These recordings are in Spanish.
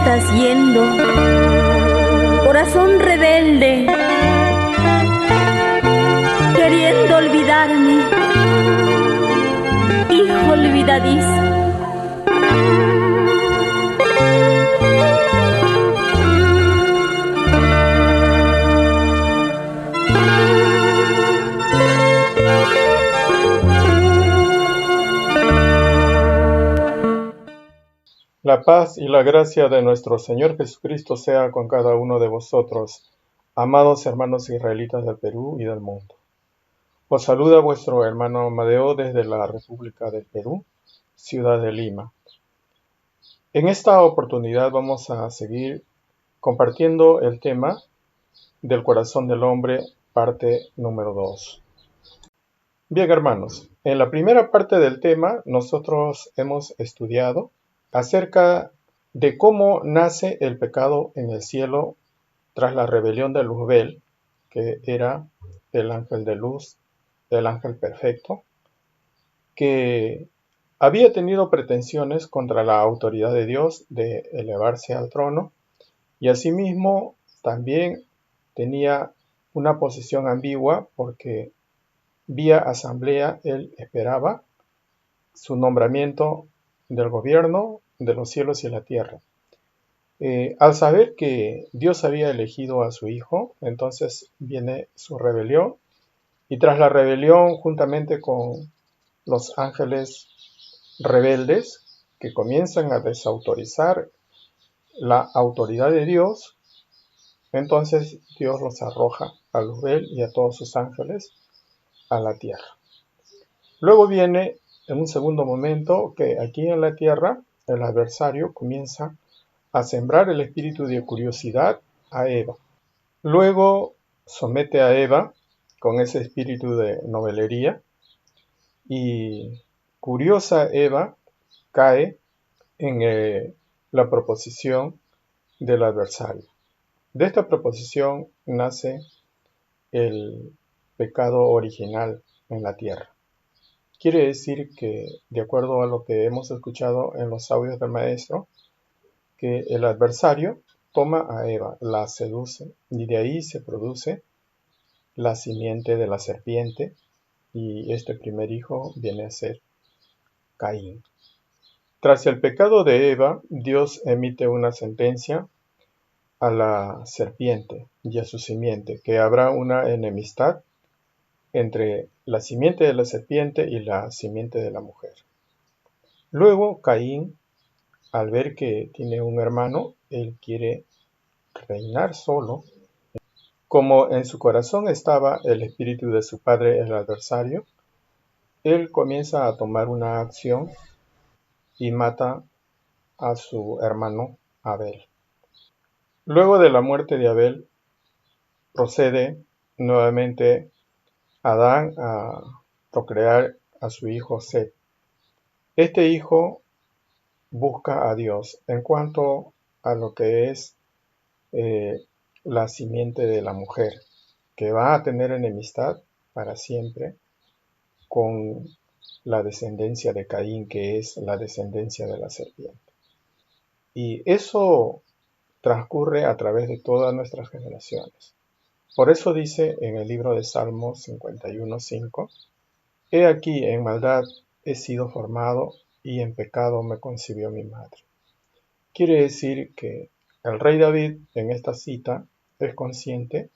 estás yendo, corazón rebelde, queriendo olvidarme, hijo olvidadizo? La paz y la gracia de nuestro Señor Jesucristo sea con cada uno de vosotros, amados hermanos israelitas del Perú y del mundo. Os saluda vuestro hermano Amadeo desde la República del Perú, ciudad de Lima. En esta oportunidad vamos a seguir compartiendo el tema del corazón del hombre, parte número 2. Bien, hermanos, en la primera parte del tema nosotros hemos estudiado acerca de cómo nace el pecado en el cielo tras la rebelión de Luzbel, que era el ángel de luz, el ángel perfecto, que había tenido pretensiones contra la autoridad de Dios de elevarse al trono, y asimismo también tenía una posición ambigua porque vía asamblea él esperaba su nombramiento del gobierno de los cielos y la tierra. Al saber que Dios había elegido a su hijo, entonces viene su rebelión, y tras la rebelión, juntamente con los ángeles rebeldes que comienzan a desautorizar la autoridad de Dios, entonces Dios los arroja a Luzbel y a todos sus ángeles a la tierra. Luego viene en un segundo momento que aquí en la tierra el adversario comienza a sembrar el espíritu de curiosidad a Eva. Luego somete a Eva con ese espíritu de novelería y curiosa Eva cae en la proposición del adversario. De esta proposición nace el pecado original en la tierra. Quiere decir que, de acuerdo a lo que hemos escuchado en los audios del maestro, que el adversario toma a Eva, la seduce, y de ahí se produce la simiente de la serpiente, y este primer hijo viene a ser Caín. Tras el pecado de Eva, Dios emite una sentencia a la serpiente y a su simiente, que habrá una enemistad entre la simiente de la serpiente y la simiente de la mujer. Luego Caín, al ver que tiene un hermano, él quiere reinar solo. Como en su corazón estaba el espíritu de su padre, el adversario, él comienza a tomar una acción y mata a su hermano Abel. Luego de la muerte de Abel, procede nuevamente Adán a procrear a su hijo Set. Este hijo busca a Dios en cuanto a lo que es la simiente de la mujer, que va a tener enemistad para siempre con la descendencia de Caín, que es la descendencia de la serpiente. Y eso transcurre a través de todas nuestras generaciones. Por eso dice en el libro de Salmos 51:5, He aquí en maldad he sido formado y en pecado me concibió mi madre. Quiere decir que el rey David en esta cita es consciente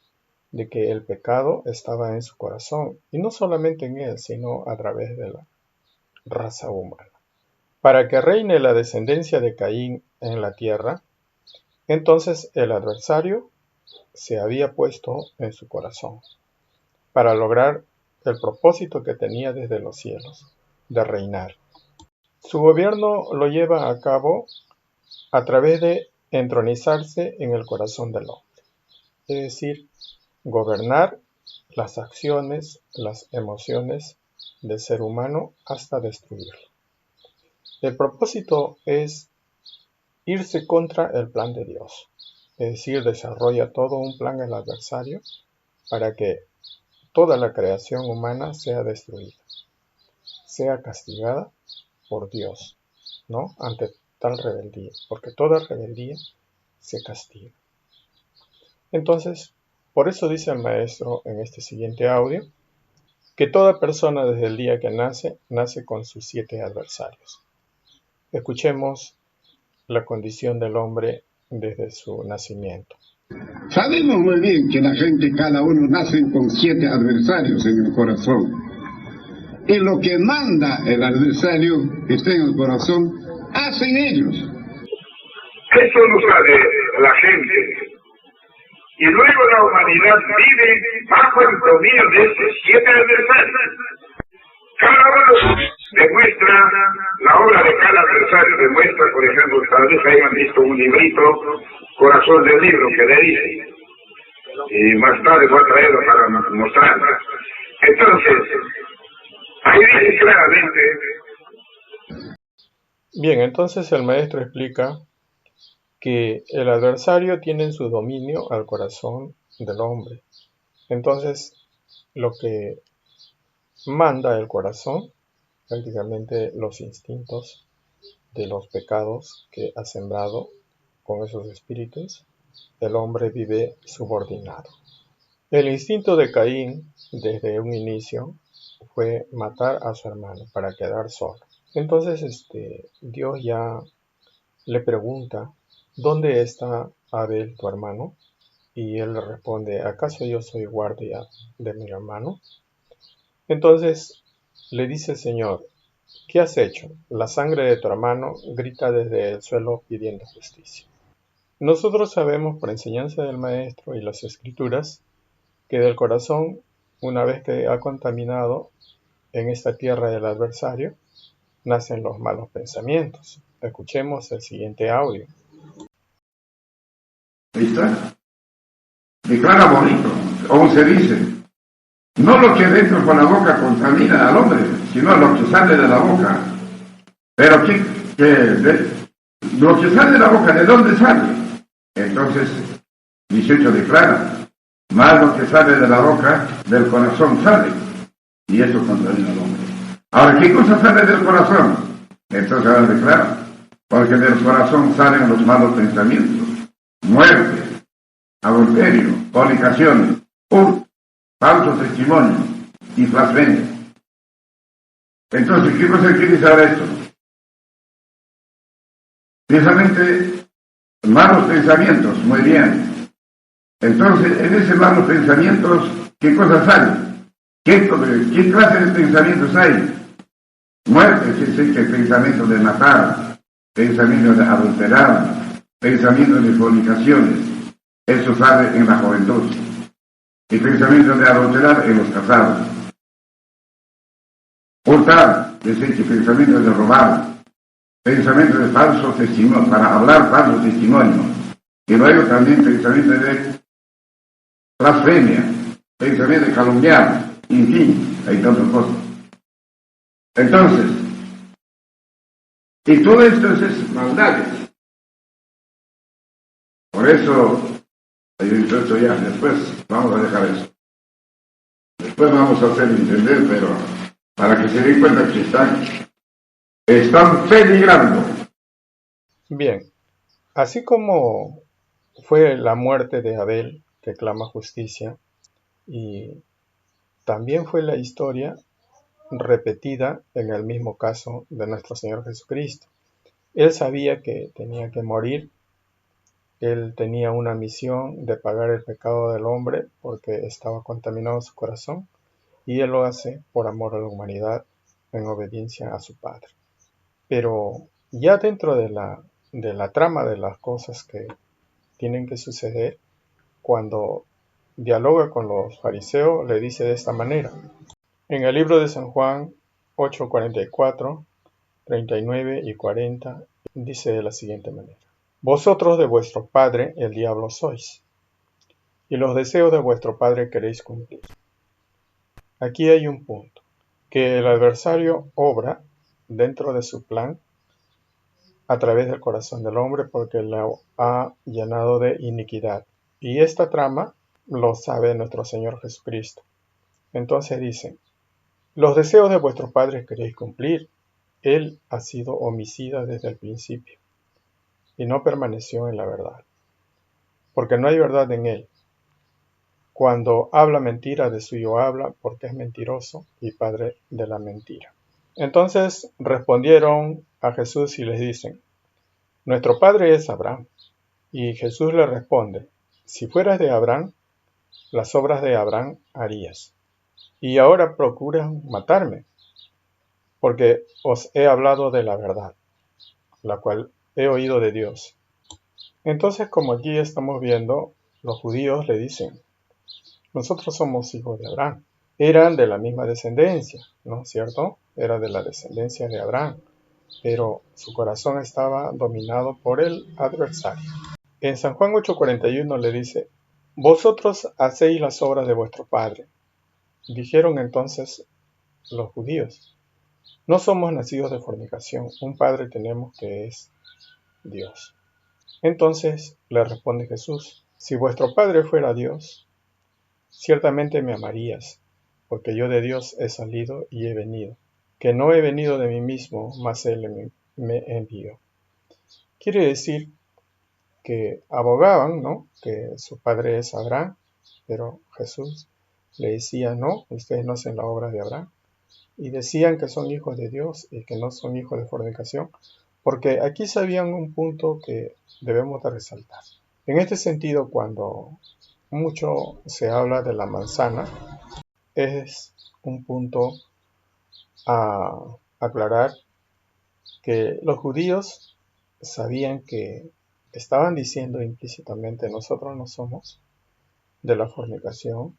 de que el pecado estaba en su corazón, y no solamente en él, sino a través de la raza humana. Para que reine la descendencia de Caín en la tierra, entonces el adversario se había puesto en su corazón, para lograr el propósito que tenía desde los cielos, de reinar. Su gobierno lo lleva a cabo a través de entronizarse en el corazón del hombre, es decir, gobernar las acciones, las emociones del ser humano hasta destruirlo. El propósito es irse contra el plan de Dios, es decir, desarrolla todo un plan el adversario para que toda la creación humana sea destruida, sea castigada por Dios, ¿no? Ante tal rebeldía, porque toda rebeldía se castiga. Entonces, por eso dice el maestro en este siguiente audio, que toda persona desde el día que nace, nace con sus 7 adversarios. Escuchemos la condición del hombre desde su nacimiento. Sabemos muy bien que la gente, cada uno, nace con 7 adversarios en el corazón. Y lo que manda el adversario que está en el corazón, hacen ellos. Eso lo sabe la gente. Y luego la humanidad vive bajo el dominio de esos 7 adversarios. Cada uno demuestra, la obra de cada adversario demuestra, por ejemplo, tal vez hayan visto un librito, Corazón del Libro, que le dice, y más tarde voy a traerlo para mostrarlo. Entonces, ahí dice claramente. Bien, entonces el maestro explica que el adversario tiene en su dominio al corazón del hombre. Entonces, lo que manda el corazón, prácticamente los instintos de los pecados que ha sembrado con esos espíritus, el hombre vive subordinado. El instinto de Caín, desde un inicio, fue matar a su hermano para quedar solo. Entonces, Dios ya le pregunta, ¿dónde está Abel, tu hermano? Y él le responde, ¿acaso yo soy guardia de mi hermano? Entonces le dice el Señor, ¿qué has hecho? La sangre de tu hermano grita desde el suelo pidiendo justicia. Nosotros sabemos por enseñanza del Maestro y las Escrituras que del corazón, una vez que ha contaminado en esta tierra del adversario, nacen los malos pensamientos. Escuchemos el siguiente audio. ¿Listo? Declara bonito, como se dice, no lo que dentro con la boca contamina al hombre, sino lo que sale de la boca. Pero lo que sale de la boca, ¿de dónde sale? Entonces, 18 declara, más lo que sale de la boca, del corazón sale, y eso contamina al hombre. Ahora, ¿qué cosa sale del corazón? Entonces ahora declara, porque del corazón salen los malos pensamientos, muerte, adulterio, fornicaciones, falso testimonio y blasfemia. Entonces, ¿qué cosa quiere decir ahora esto? Precisamente, malos pensamientos, muy bien. Entonces, en esos malos pensamientos, ¿qué cosas hay? ¿Qué clase de pensamientos hay? Muerte, que es pensamiento de matar, pensamiento de adulterar, pensamiento de fornicaciones. Eso sale en la juventud. Y pensamiento de adulterar en los casados. Hurtar, que pensamiento de robar. Pensamiento de falso testimonio, para hablar falso testimonio. Y luego también pensamiento de blasfemia, pensamiento de calumniar, en fin, hay tantas cosas. Entonces, y todo esto es maldades. Por eso, hay un texto ya, después vamos a dejar eso. Después vamos a hacer entender, pero para que se den cuenta que están peligrando. Bien, así como fue la muerte de Abel, que clama justicia, y también fue la historia repetida en el mismo caso de nuestro Señor Jesucristo. Él sabía que tenía que morir, él tenía una misión de pagar el pecado del hombre porque estaba contaminado su corazón, y él lo hace por amor a la humanidad, en obediencia a su Padre. Pero ya dentro de la trama de las cosas que tienen que suceder, cuando dialoga con los fariseos, le dice de esta manera. En el libro de San Juan 8:44, 39 y 40, dice de la siguiente manera. Vosotros de vuestro padre el diablo sois, y los deseos de vuestro padre queréis cumplir. Aquí hay un punto, que el adversario obra dentro de su plan a través del corazón del hombre porque lo ha llenado de iniquidad. Y esta trama lo sabe nuestro Señor Jesucristo. Entonces dice, los deseos de vuestros padres queréis cumplir. Él ha sido homicida desde el principio y no permaneció en la verdad, porque no hay verdad en él. Cuando habla mentira, de suyo habla, porque es mentiroso y padre de la mentira. Entonces respondieron a Jesús y les dicen: nuestro padre es Abraham. Y Jesús le responde: si fueras de Abraham, las obras de Abraham harías. Y ahora procuran matarme, porque os he hablado de la verdad, la cual he oído de Dios. Entonces, como aquí estamos viendo, los judíos le dicen: nosotros somos hijos de Abraham. Eran de la misma descendencia, ¿no es cierto? Era de la descendencia de Abraham, pero su corazón estaba dominado por el adversario. En San Juan 8:41 le dice: vosotros hacéis las obras de vuestro padre. Dijeron entonces los judíos: no somos nacidos de fornicación, un padre tenemos que es Dios. Entonces le responde Jesús: si vuestro padre fuera Dios, ciertamente me amarías, porque yo de Dios he salido y he venido, que no he venido de mí mismo, mas Él me envió. Quiere decir que abogaban, ¿no?, que su padre es Abraham, pero Jesús le decía: no, ustedes no hacen la obra de Abraham. Y decían que son hijos de Dios y que no son hijos de fornicación, porque aquí sabían un punto que debemos de resaltar. En este sentido, cuando mucho se habla de la manzana, es un punto a aclarar que los judíos sabían que estaban diciendo implícitamente: nosotros no somos de la fornicación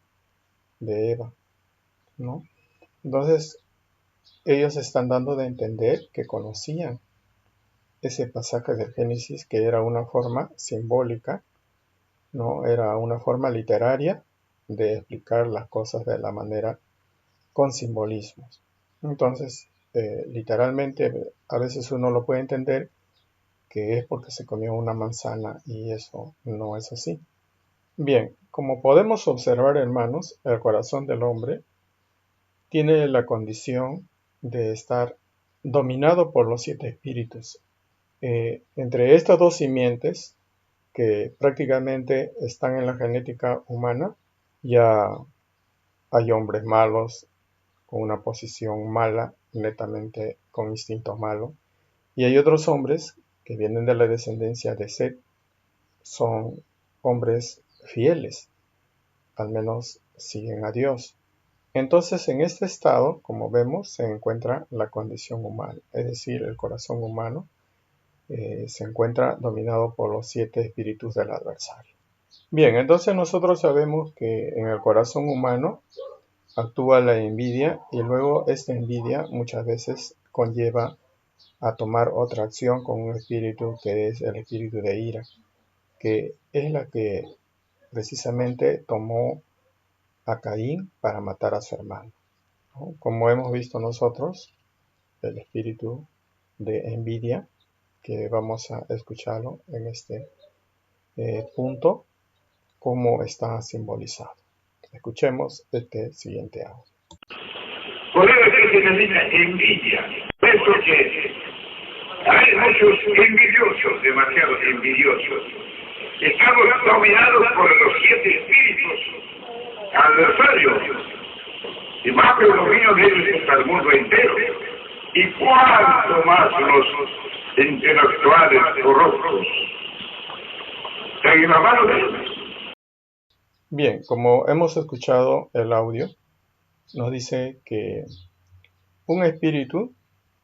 de Eva, ¿no? Entonces, ellos están dando de entender que conocían ese pasaje del Génesis, que era una forma simbólica, ¿no? Era una forma literaria de explicar las cosas de la manera con simbolismos. Entonces, literalmente, a veces uno lo puede entender que es porque se comió una manzana, y eso no es así. Bien, como podemos observar, hermanos, el corazón del hombre tiene la condición de estar dominado por los 7 espíritus. Entre estas dos simientes, que prácticamente están en la genética humana, ya hay hombres malos con una posición mala, netamente con instintos malos, y hay otros hombres que vienen de la descendencia de Set, son hombres fieles, al menos siguen a Dios. Entonces, en este estado, como vemos, se encuentra la condición humana, es decir, el corazón humano se encuentra dominado por los 7 espíritus del adversario. Bien, entonces nosotros sabemos que en el corazón humano actúa la envidia, y luego esta envidia muchas veces conlleva a tomar otra acción con un espíritu que es el espíritu de ira, que es la que precisamente tomó a Caín para matar a su hermano, ¿no? Como hemos visto nosotros, el espíritu de envidia, que vamos a escucharlo en este punto, cómo está simbolizado. Escuchemos este siguiente audio. Por eso es que se denomina envidia. Eso que hay muchos envidiosos, demasiado envidiosos. Estamos dominados por los 7 espíritus adversarios. Y más que el dominio de ellos está el mundo entero. Y cuánto más los intelectuales corruptos. En la mano de ellos. Bien, como hemos escuchado el audio, nos dice que un espíritu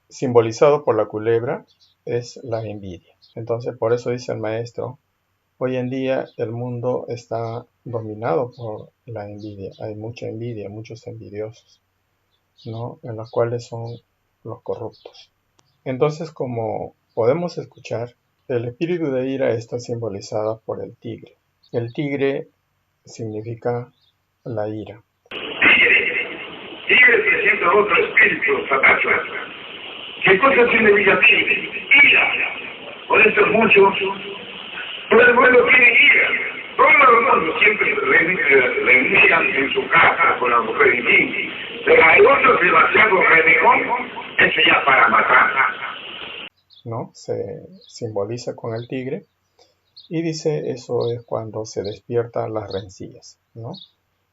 simbolizado por la culebra es la envidia. Entonces, por eso dice el maestro: hoy en día el mundo está dominado por la envidia. Hay mucha envidia, muchos envidiosos, ¿no?, en los cuales son los corruptos. Entonces, como podemos escuchar, el espíritu de ira está simbolizado por el tigre. El tigre significa la ira. Tigre presenta otro espíritu, Satanás. ¿Qué cosa tiene Villatigre? Ira. Por eso muchos, todo el mundo tiene ira. Todo el mundo siempre reniegan en su casa con la mujer indigna. Pero hay otros demasiado renegón, eso ya para matar. ¿no? Se simboliza con el tigre. Y dice, eso es cuando se despiertan las rencillas, ¿no?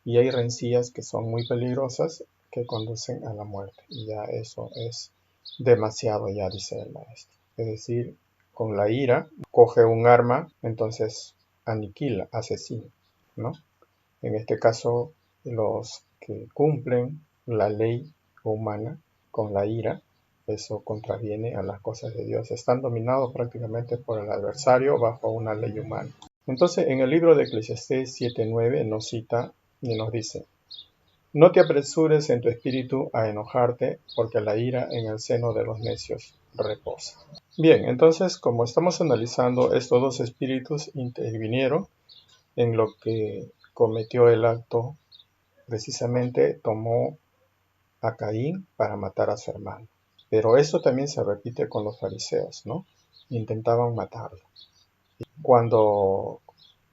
Y hay rencillas que son muy peligrosas que conducen a la muerte. Y ya eso es demasiado, ya dice el maestro. Es decir, con la ira, coge un arma, entonces aniquila, asesina, ¿no? En este caso, los que cumplen la ley humana con la ira, eso contraviene a las cosas de Dios. Están dominados prácticamente por el adversario bajo una ley humana. Entonces, en el libro de Eclesiastés 7:9 nos cita y nos dice: no te apresures en tu espíritu a enojarte, porque la ira en el seno de los necios reposa. Bien, entonces, como estamos analizando, estos dos espíritus intervinieron en lo que cometió el acto. Precisamente tomó a Caín para matar a su hermano. Pero eso también se repite con los fariseos, ¿no? Intentaban matarlo. Cuando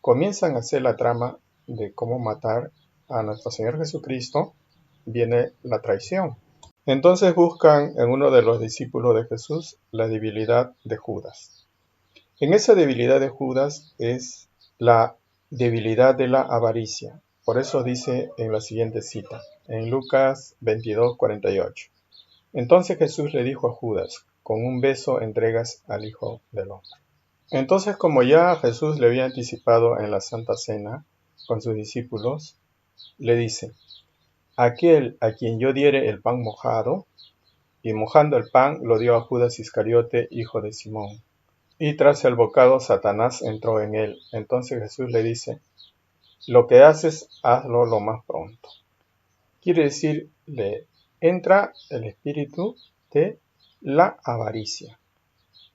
comienzan a hacer la trama de cómo matar a nuestro Señor Jesucristo, viene la traición. Entonces buscan en uno de los discípulos de Jesús la debilidad de Judas. En esa debilidad de Judas es la debilidad de la avaricia. Por eso dice en la siguiente cita, en Lucas 22:48. Entonces Jesús le dijo a Judas: con un beso entregas al Hijo del Hombre. Entonces, como ya Jesús le había anticipado en la Santa Cena con sus discípulos, le dice: aquel a quien yo diere el pan mojado, y mojando el pan lo dio a Judas Iscariote, hijo de Simón. Y tras el bocado Satanás entró en él. Entonces Jesús le dice: lo que haces, hazlo lo más pronto. Quiere decir, le entra el espíritu de la avaricia.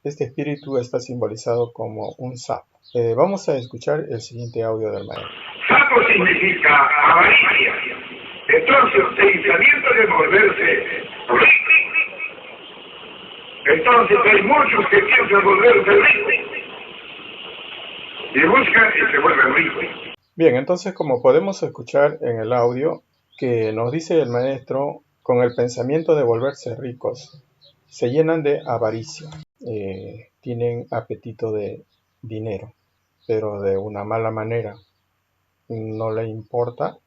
Este espíritu está simbolizado como un sapo. Vamos a escuchar el siguiente audio del maestro. Sapo significa avaricia. Entonces, pensamiento de volverse rico. Entonces hay muchos que piensan volverse ricos. Y buscan y se vuelven ricos. Bien, entonces, como podemos escuchar en el audio, que nos dice el maestro, con el pensamiento de volverse ricos, se llenan de avaricia, tienen apetito de dinero, pero de una mala manera. No le importa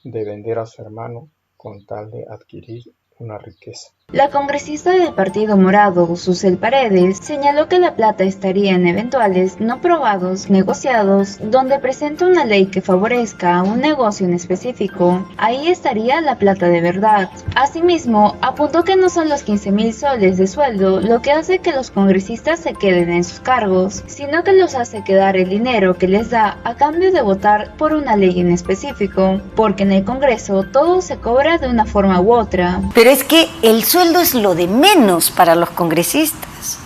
de vender a su hermano con tal de adquirir una riqueza. La congresista del Partido Morado, Susel Paredes, señaló que la plata estaría en eventuales no probados negociados, donde presenta una ley que favorezca a un negocio en específico. Ahí estaría la plata de verdad. Asimismo, apuntó que no son los 15,000 soles de sueldo lo que hace que los congresistas se queden en sus cargos, sino que los hace quedar el dinero que les da a cambio de votar por una ley en específico, porque en el Congreso todo se cobra de una forma u otra. Pero es que el sueldo es lo de menos para los congresistas.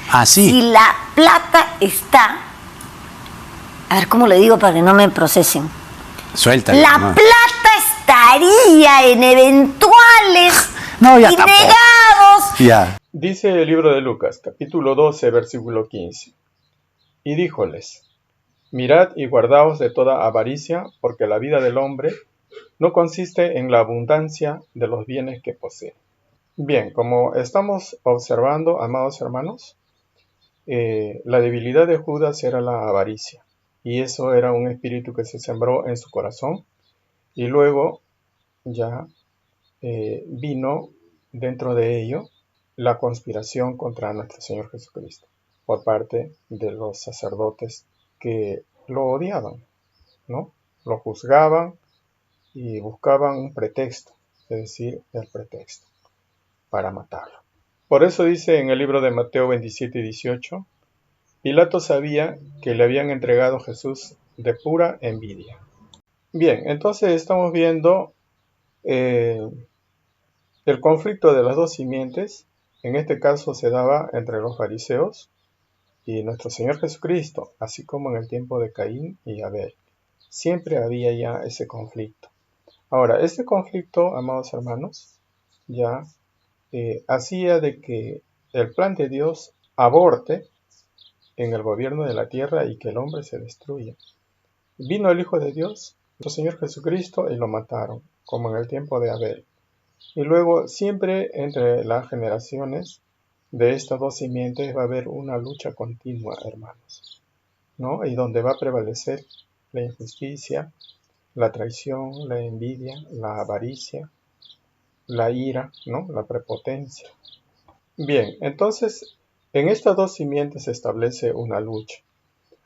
Ah, sí. Si la plata está, a ver cómo le digo para que no me procesen. Suéltale. La no. plata estaría en eventuales No, ya y tampoco. negados. Ya. Dice el libro de Lucas, capítulo 12, versículo 15. Y díjoles: mirad y guardaos de toda avaricia, porque la vida del hombre no consiste en la abundancia de los bienes que posee. Bien, como estamos observando, amados hermanos, la debilidad de Judas era la avaricia, y eso era un espíritu que se sembró en su corazón, y luego ya vino dentro de ello la conspiración contra nuestro Señor Jesucristo, por parte de los sacerdotes que lo odiaban, ¿no? Lo juzgaban y buscaban un pretexto, es decir, el pretexto para matarlo. Por eso dice en el libro de Mateo 27:18, Pilato sabía que le habían entregado a Jesús de pura envidia. Bien, entonces estamos viendo el conflicto de las dos simientes. En este caso se daba entre los fariseos y nuestro Señor Jesucristo, así como en el tiempo de Caín y Abel. Siempre había ya ese conflicto. Ahora, este conflicto, amados hermanos, ya hacía de que el plan de Dios aborte en el gobierno de la tierra y que el hombre se destruya. Vino el Hijo de Dios, el Señor Jesucristo, y lo mataron, como en el tiempo de Abel. Y luego siempre entre las generaciones de estas dos simientes va a haber una lucha continua, hermanos, ¿no? Y donde va a prevalecer la injusticia, la traición, la envidia, la avaricia, la ira, ¿no? La prepotencia. Bien, entonces, en estas dos simientes se establece una lucha.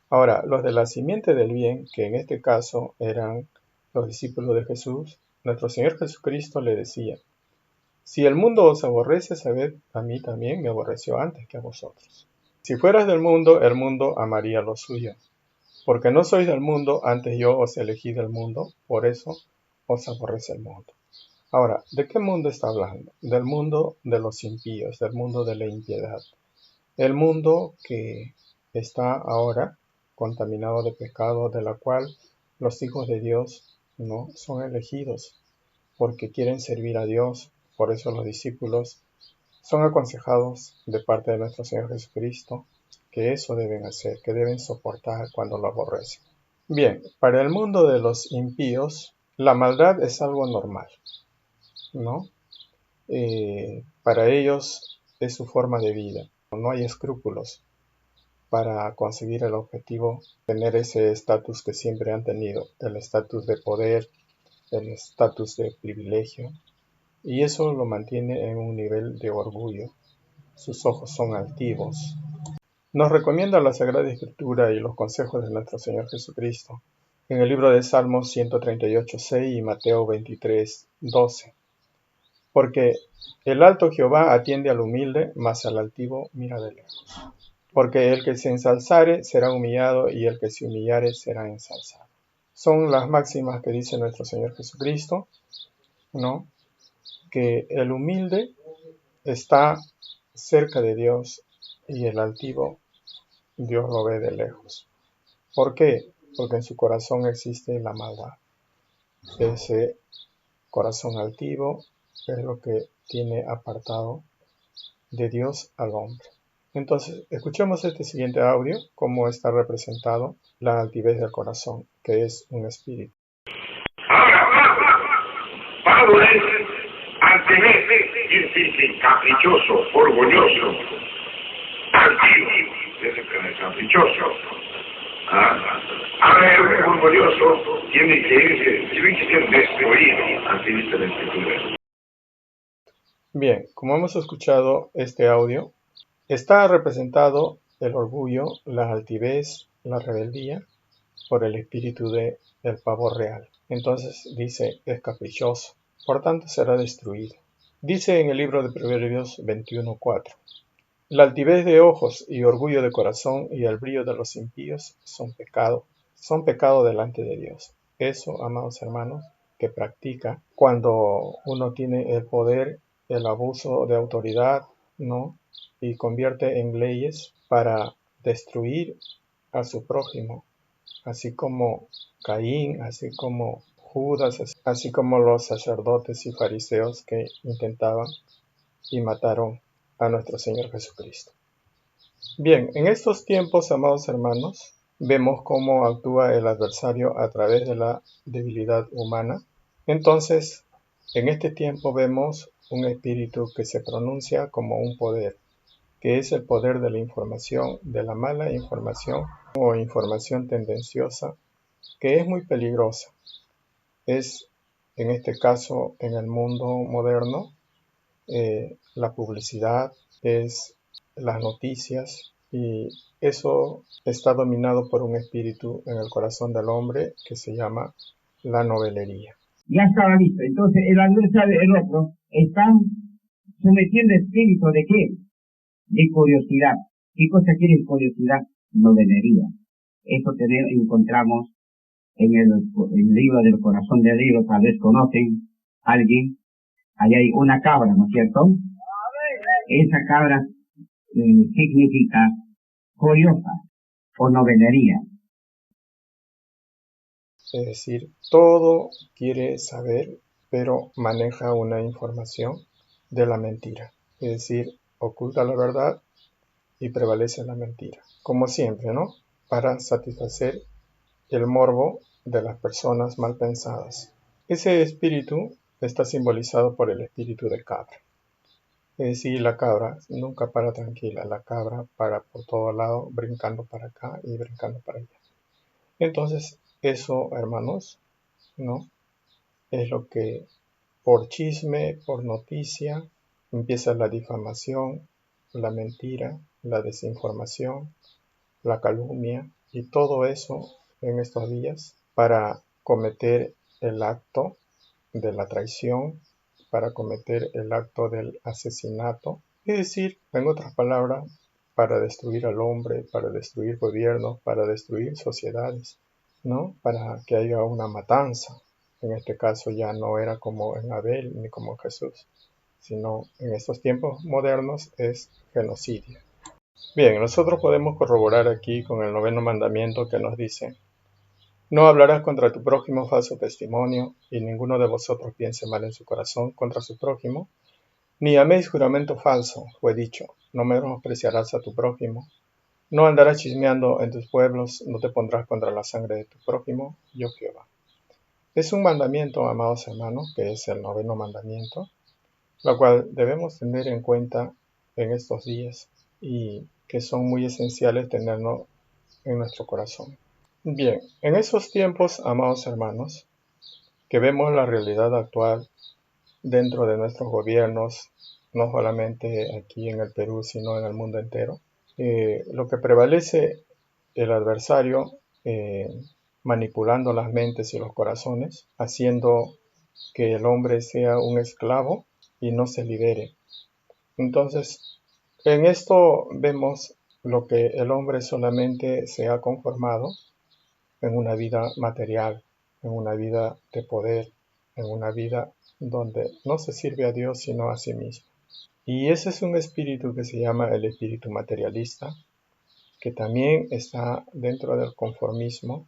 Ahora, los de la simiente del bien, que en este caso eran los discípulos de Jesús, nuestro Señor Jesucristo le decía: si el mundo os aborrece, sabed, a mí también me aborreció antes que a vosotros. Si fueras del mundo, el mundo amaría lo suyo. Porque no sois del mundo, antes yo os elegí del mundo, por eso os aborrece el mundo. Ahora, ¿de qué mundo está hablando? Del mundo de los impíos, del mundo de la impiedad. El mundo que está ahora contaminado de pecado, de la cual los hijos de Dios no son elegidos, porque quieren servir a Dios. Por eso los discípulos son aconsejados de parte de nuestro Señor Jesucristo que eso deben hacer, que deben soportar cuando lo aborrecen. Bien, para el mundo de los impíos, la maldad es algo normal, ¿no? Para ellos es su forma de vida. No hay escrúpulos para conseguir el objetivo, tener ese estatus que siempre han tenido, el estatus de poder, el estatus de privilegio, y eso lo mantiene en un nivel de orgullo. Sus ojos son altivos. Nos recomienda la Sagrada Escritura y los consejos de nuestro Señor Jesucristo en el libro de Salmos 138:6 y Mateo 23:12. Porque el alto Jehová atiende al humilde, mas al altivo mira de lejos. Porque el que se ensalzare será humillado, y el que se humillare será ensalzado. Son las máximas que dice nuestro Señor Jesucristo, ¿no? Que el humilde está cerca de Dios y el altivo Dios lo ve de lejos. ¿Por qué? Porque en su corazón existe la maldad. Ese corazón altivo es lo que tiene apartado de Dios al hombre. Entonces, escuchemos este siguiente audio, cómo está representado la altivez del corazón, que es un espíritu. Ahora, Pablo es altivez, caprichoso, orgulloso, altivo, es caprichoso. Ahora el orgulloso tiene que ser destruido, así dice la Escritura. Bien, como hemos escuchado este audio, está representado el orgullo, la altivez, la rebeldía por el espíritu del pavo real. Entonces dice, es caprichoso, por tanto será destruido. Dice en el libro de Proverbios 21:4, la altivez de ojos y orgullo de corazón y el brillo de los impíos son pecado delante de Dios. Eso, amados hermanos, que practica cuando uno tiene el poder, el abuso de autoridad, ¿no? Y convierte en leyes para destruir a su prójimo, así como Caín, así como Judas, así como los sacerdotes y fariseos que intentaban y mataron a nuestro Señor Jesucristo. Bien, en estos tiempos, amados hermanos, vemos cómo actúa el adversario a través de la debilidad humana. Entonces, en este tiempo vemos un espíritu que se pronuncia como un poder, que es el poder de la información, de la mala información o información tendenciosa, que es muy peligrosa. Es, en este caso, en el mundo moderno, la publicidad, es las noticias, y eso está dominado por un espíritu en el corazón del hombre que se llama la novelería. Ya estaba listo. Entonces el adversario, el otro, están sometiendo espíritu de qué? De curiosidad. ¿Qué cosa quiere curiosidad? Novelería. Eso encontramos en el libro del corazón de Dios. Tal vez conocen a alguien. Ahí hay una cabra, ¿no es cierto? Esa cabra significa curiosa o novelería. Es decir, todo quiere saber, pero maneja una información de la mentira. Es decir, oculta la verdad y prevalece la mentira. Como siempre, ¿no? Para satisfacer el morbo de las personas mal pensadas. Ese espíritu está simbolizado por el espíritu de cabra. Es decir, la cabra nunca para tranquila, la cabra para por todo lado, brincando para acá y brincando para allá. Entonces, eso, hermanos, ¿no? Es lo que por chisme, por noticia, empieza la difamación, la mentira, la desinformación, la calumnia y todo eso en estos días para cometer el acto de la traición, para cometer el acto del asesinato, es decir, en otras palabras, para destruir al hombre, para destruir gobiernos, para destruir sociedades, ¿no? Para que haya una matanza. En este caso ya no era como en Abel ni como Jesús, sino en estos tiempos modernos es genocidio. Bien, nosotros podemos corroborar aquí con el 9º mandamiento que nos dice: no hablarás contra tu prójimo falso testimonio, y ninguno de vosotros piense mal en su corazón contra su prójimo, ni améis juramento falso, fue dicho, no menospreciarás a tu prójimo, no andarás chismeando en tus pueblos, no te pondrás contra la sangre de tu prójimo, yo Jehová. Es un mandamiento, amados hermanos, que es el 9º mandamiento, lo cual debemos tener en cuenta en estos días y que son muy esenciales tenerlo en nuestro corazón. Bien, en esos tiempos, amados hermanos, que vemos la realidad actual dentro de nuestros gobiernos, no solamente aquí en el Perú, sino en el mundo entero, lo que prevalece el adversario manipulando las mentes y los corazones, haciendo que el hombre sea un esclavo y no se libere. Entonces, en esto vemos lo que el hombre solamente se ha conformado en una vida material, en una vida de poder, en una vida donde no se sirve a Dios sino a sí mismo. Y ese es un espíritu que se llama el espíritu materialista, que también está dentro del conformismo,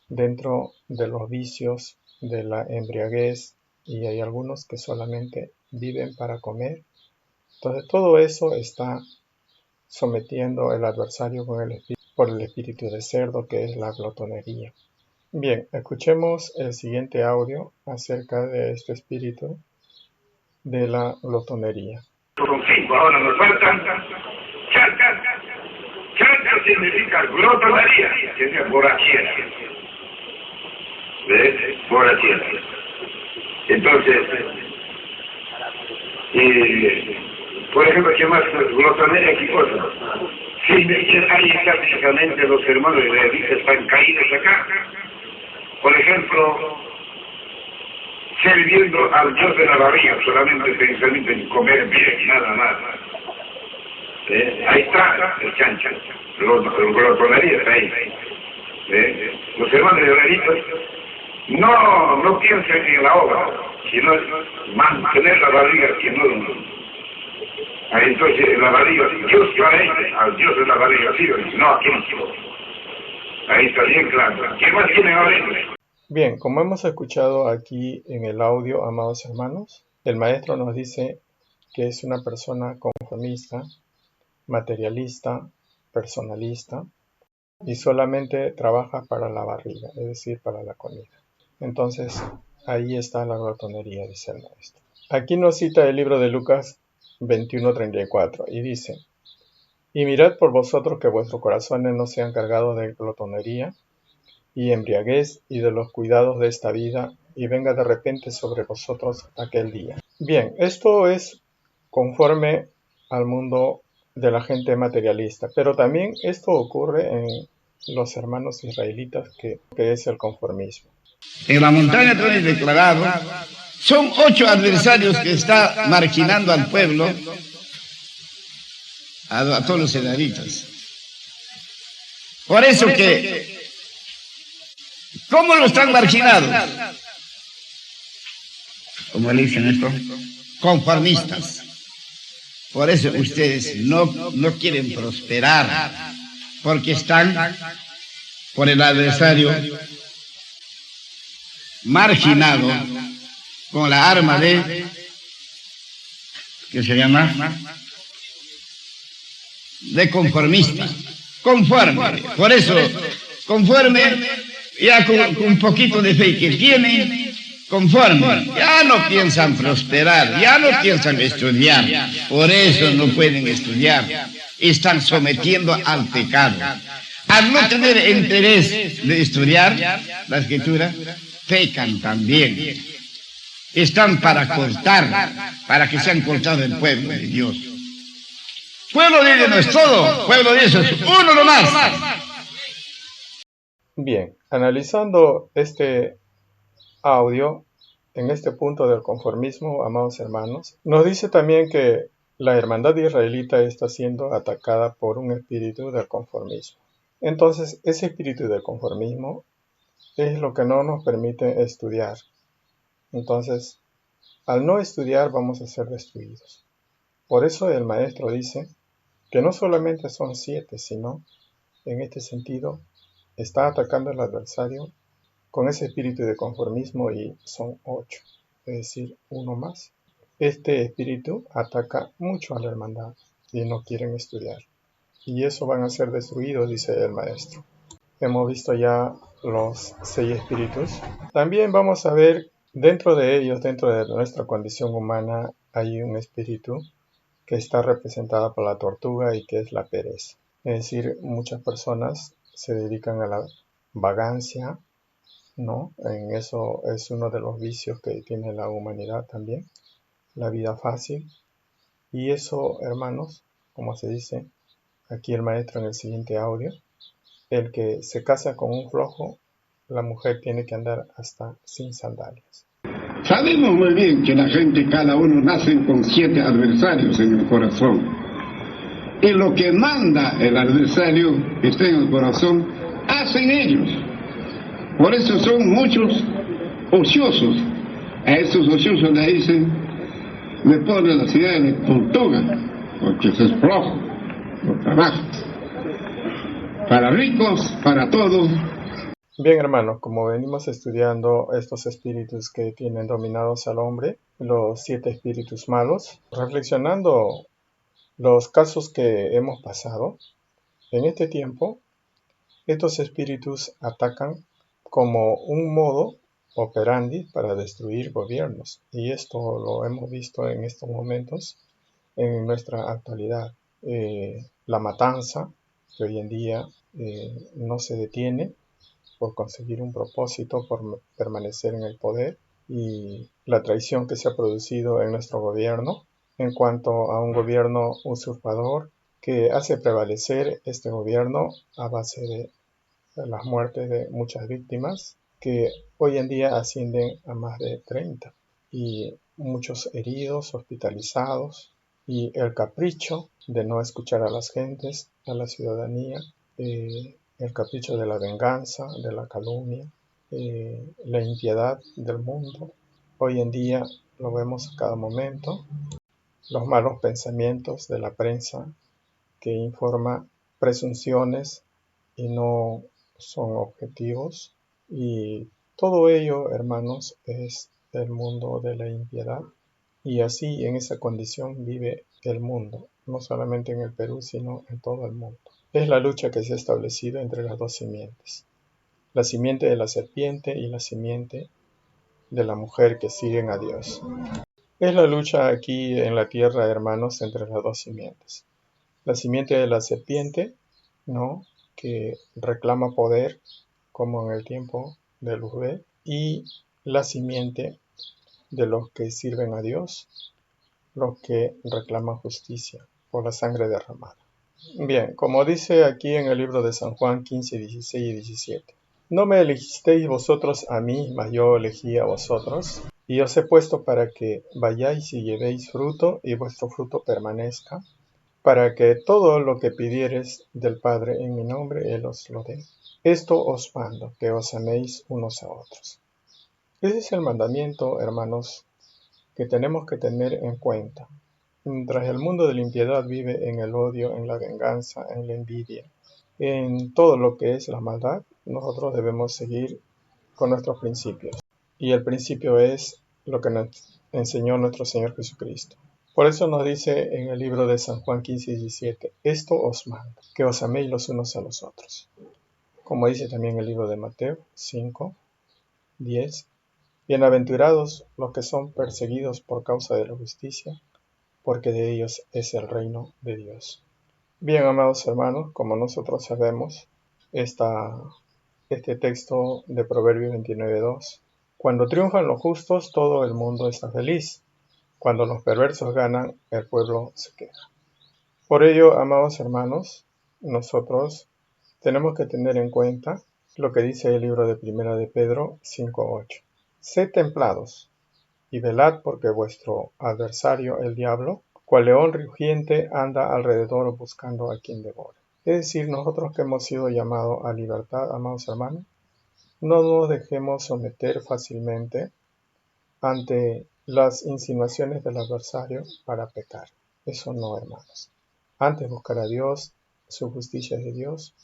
dentro de los vicios, de la embriaguez, y hay algunos que solamente viven para comer. Entonces todo eso está sometiendo el adversario por el espíritu de cerdo, que es la glotonería. Bien, escuchemos el siguiente audio acerca de este espíritu de la glotonería. Son 5, ahora nos faltan chanca. Chanca significa glotonería, que es borrachera. ¿Ves? Borrachera. Entonces, por ejemplo, ¿qué más? Glotonería, ¿qué cosa? Sí, ahí prácticamente los hermanos israelitas están caídos acá. Por ejemplo, sirviendo al Dios de la barriga, solamente pensando en comer bien, nada más. Ahí está el chancha, el glotonería está ahí. Los hermanos israelitas no piensan en la obra, sino mantener la barriga, que no. Entonces la barriga, Dios para ellos, al Dios de la barriga sirve, no a Cristo. Ahí está bien claro. ¿Qué más tiene ahora? Bien, como hemos escuchado aquí en el audio, amados hermanos, el maestro nos dice que es una persona conformista, materialista, personalista, y solamente trabaja para la barriga, es decir, para la comida. Entonces, ahí está la glotonería, dice el maestro. Aquí nos cita el libro de Lucas 21:34 y dice: y mirad por vosotros que vuestros corazones no sean cargados de glotonería y embriaguez y de los cuidados de esta vida, y venga de repente sobre vosotros aquel día. Bien, esto es conforme al mundo de la gente materialista, pero también esto ocurre en los hermanos israelitas, que es el conformismo. En la montaña tenéis declarado, son 8 adversarios que está marginando al pueblo, a todos los israelitas. Por eso que, ¿cómo lo están marginados? ¿Cómo le dicen esto? Conformistas. Por eso ustedes no quieren prosperar, porque están por el adversario marginado con la arma de, ¿qué se llama? De conformista. Conforme. Por eso, conforme, ya con un poquito de fe que tienen, conforme, ya no piensan prosperar, ya no piensan estudiar, por eso no pueden estudiar, están sometiendo al pecado. Al no tener interés de estudiar la escritura, pecan también. Están para cortar, para que sean cortados del pueblo de Dios. Pueblo de Dios no es todo, pueblo de Dios es uno nomás. Bien, analizando este audio, en este punto del conformismo, amados hermanos, nos dice también que la hermandad israelita está siendo atacada por un espíritu del conformismo. Entonces, ese espíritu del conformismo es lo que no nos permite estudiar. Entonces, al no estudiar vamos a ser destruidos. Por eso el maestro dice que no solamente son 7, sino, en este sentido, está atacando al adversario con ese espíritu de conformismo y son 8, es decir, uno más. Este espíritu ataca mucho a la hermandad y no quieren estudiar. Y eso van a ser destruidos, dice el maestro. Hemos visto ya los 6 espíritus. También vamos a ver dentro de ellos, dentro de nuestra condición humana, hay un espíritu que está representada por la tortuga y que es la pereza. Es decir, muchas personas se dedican a la vagancia, ¿no? En eso es uno de los vicios que tiene la humanidad también, la vida fácil. Y eso, hermanos, como se dice aquí el maestro en el siguiente audio, el que se casa con un flojo, la mujer tiene que andar hasta sin sandalias. Sabemos muy bien que la gente, cada uno nace con 7 adversarios en el corazón. Y lo que manda el adversario que está en el corazón, hacen ellos. Por eso son muchos ociosos. A esos ociosos le dicen, le ponen la ciudad de tortuga, porque eso es flojo, no trabaja. Para ricos, para todos. Bien, hermanos, como venimos estudiando estos espíritus que tienen dominados al hombre, los 7 espíritus malos, reflexionando los casos que hemos pasado, en este tiempo, estos espíritus atacan como un modo operandi para destruir gobiernos. Y esto lo hemos visto en estos momentos, en nuestra actualidad. La matanza, que hoy en día no se detiene por conseguir un propósito, por permanecer en el poder, y la traición que se ha producido en nuestro gobierno en cuanto a un gobierno usurpador que hace prevalecer este gobierno a base de las muertes de muchas víctimas que hoy en día ascienden a más de 30 y muchos heridos, hospitalizados, y el capricho de no escuchar a las gentes, a la ciudadanía, el capricho de la venganza, de la calumnia, la impiedad del mundo. Hoy en día lo vemos a cada momento, los malos pensamientos de la prensa que informa presunciones y no son objetivos. Y todo ello, hermanos, es el mundo de la impiedad. Y así, en esa condición, vive el mundo, no solamente en el Perú, sino en todo el mundo. Es la lucha que se ha establecido entre las dos simientes. La simiente de la serpiente y la simiente de la mujer que siguen a Dios. Es la lucha aquí en la tierra, hermanos, entre las dos simientes. La simiente de la serpiente, ¿no?, que reclama poder, como en el tiempo de Luzbel, y la simiente de los que sirven a Dios, los que reclaman justicia por la sangre derramada. Bien, como dice aquí en el libro de San Juan 15, 16 y 17. No me elegisteis vosotros a mí, mas yo elegí a vosotros, y os he puesto para que vayáis y llevéis fruto, y vuestro fruto permanezca, para que todo lo que pidiereis del Padre en mi nombre, Él os lo dé. Esto os mando, que os améis unos a otros. Ese es el mandamiento, hermanos, que tenemos que tener en cuenta. Mientras el mundo de la impiedad vive en el odio, en la venganza, en la envidia, en todo lo que es la maldad, nosotros debemos seguir con nuestros principios. Y el principio es lo que nos enseñó nuestro Señor Jesucristo. Por eso nos dice en el libro de San Juan 15 y 17, esto os mando, que os améis los unos a los otros. Como dice también el libro de Mateo 5, 10 Bienaventurados los que son perseguidos por causa de la justicia, porque de ellos es el reino de Dios. Bien, amados hermanos, como nosotros sabemos, este texto de Proverbios 29:2, cuando triunfan los justos, todo el mundo está feliz. Cuando los perversos ganan, el pueblo se queja. Por ello, amados hermanos, nosotros tenemos que tener en cuenta lo que dice el libro de Primera de Pedro 5:8. Sed templados y velad, porque vuestro adversario, el diablo, cual león rugiente, anda alrededor buscando a quien devore. Es decir, nosotros que hemos sido llamados a libertad, amados hermanos, no nos dejemos someter fácilmente ante las insinuaciones del adversario para pecar. Eso no, hermanos. Antes buscar a Dios, su justicia de Dios,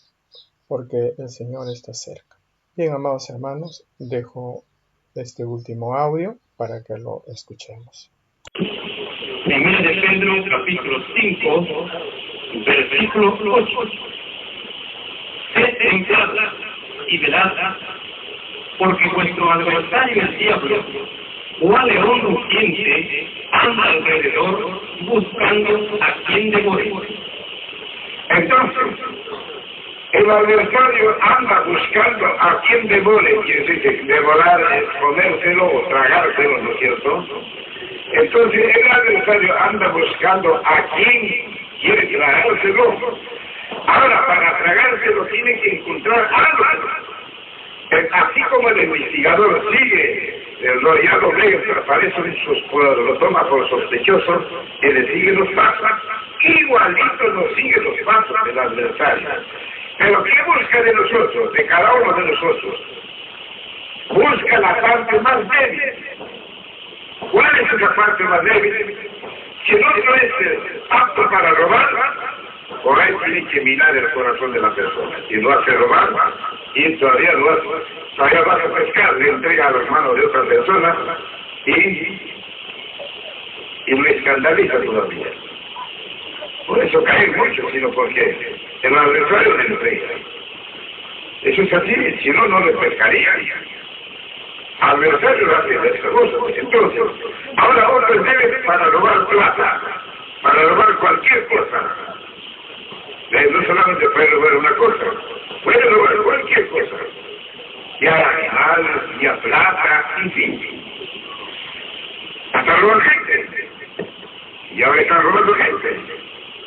porque el Señor está cerca. Bien, amados hermanos, dejo este último audio para que lo escuchemos. Primera de Pedro, capítulo 5, versículo 8. Sed templados y velad, porque vuestro adversario el diablo, cual león rugiente, anda alrededor buscando a quien devore. Entonces, el adversario anda buscando a quien devore, quiere decir que devorar es comérselo o tragárselo, ¿no es cierto? Entonces el adversario anda buscando a quien quiere tragárselo. Ahora, para tragárselo tiene que encontrar algo. Así como el investigador sigue, ya lo ve, aparece lo toma por sospechoso y le sigue los pasos, igualito nos sigue los pasos del adversario. Pero ¿qué busca de nosotros, de cada uno de nosotros? Busca la parte más débil. ¿Cuál es esa parte más débil? Si el otro es apto para robar, por ahí tiene que mirar el corazón de la persona. Y lo hace robar, y todavía lo hace. Todavía vas a pescar, le entrega a las manos de otra persona y lo escandaliza todavía. Por eso caen muchos, sino porque el adversario le entrega. Eso es así, si no, no le pescarían. Adversario hace esta cosa. Entonces, ahora otros deben para robar plata, para robar cualquier cosa. No solamente puede robar una cosa, puede robar cualquier cosa. Ya animales, ya plata, en fin. Hasta robar gente. Y ahora están robando gente.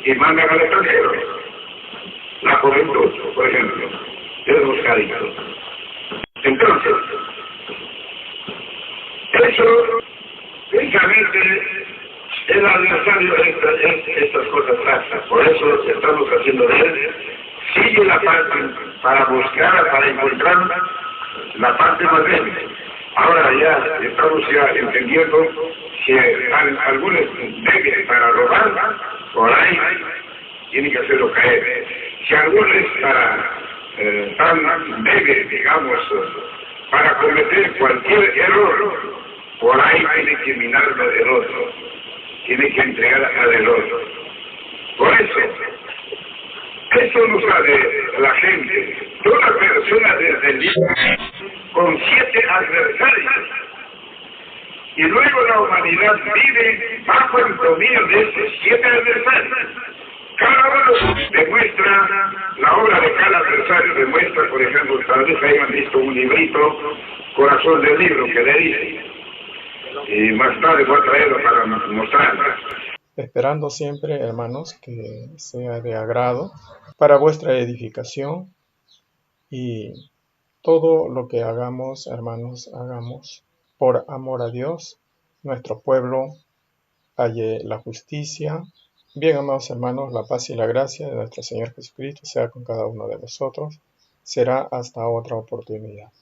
Y mandan al extranjero. La juventud, por ejemplo, es buscadito. Entonces, eso, precisamente, el adversario estas cosas pasa. Por eso estamos haciendo de él. Sigue la parte para buscar, para encontrar la parte más débil. Ahora ya estamos entendiendo que algunos débiles para robar, por ahí tienen que hacerlo caer. Si algunos tan débiles, digamos, para cometer cualquier error, por ahí tiene que minarlo del otro, tiene que entregar al otro. Por eso no sabe la gente. Toda persona desde el día con 7 adversarios. Y luego la humanidad vive bajo el dominio de esos 7 adversarios. Cada uno demuestra, la obra de cada adversario demuestra, por ejemplo, tal vez hayan visto un librito, Corazón del Libro, que le dice. Y más tarde voy a traerlo para mostrarlo. Esperando siempre, hermanos, que sea de agrado para vuestra edificación y todo lo que hagamos, hermanos, hagamos por amor a Dios, nuestro pueblo halle la justicia. Bien, amados hermanos, la paz y la gracia de nuestro Señor Jesucristo sea con cada uno de vosotros. Será hasta otra oportunidad.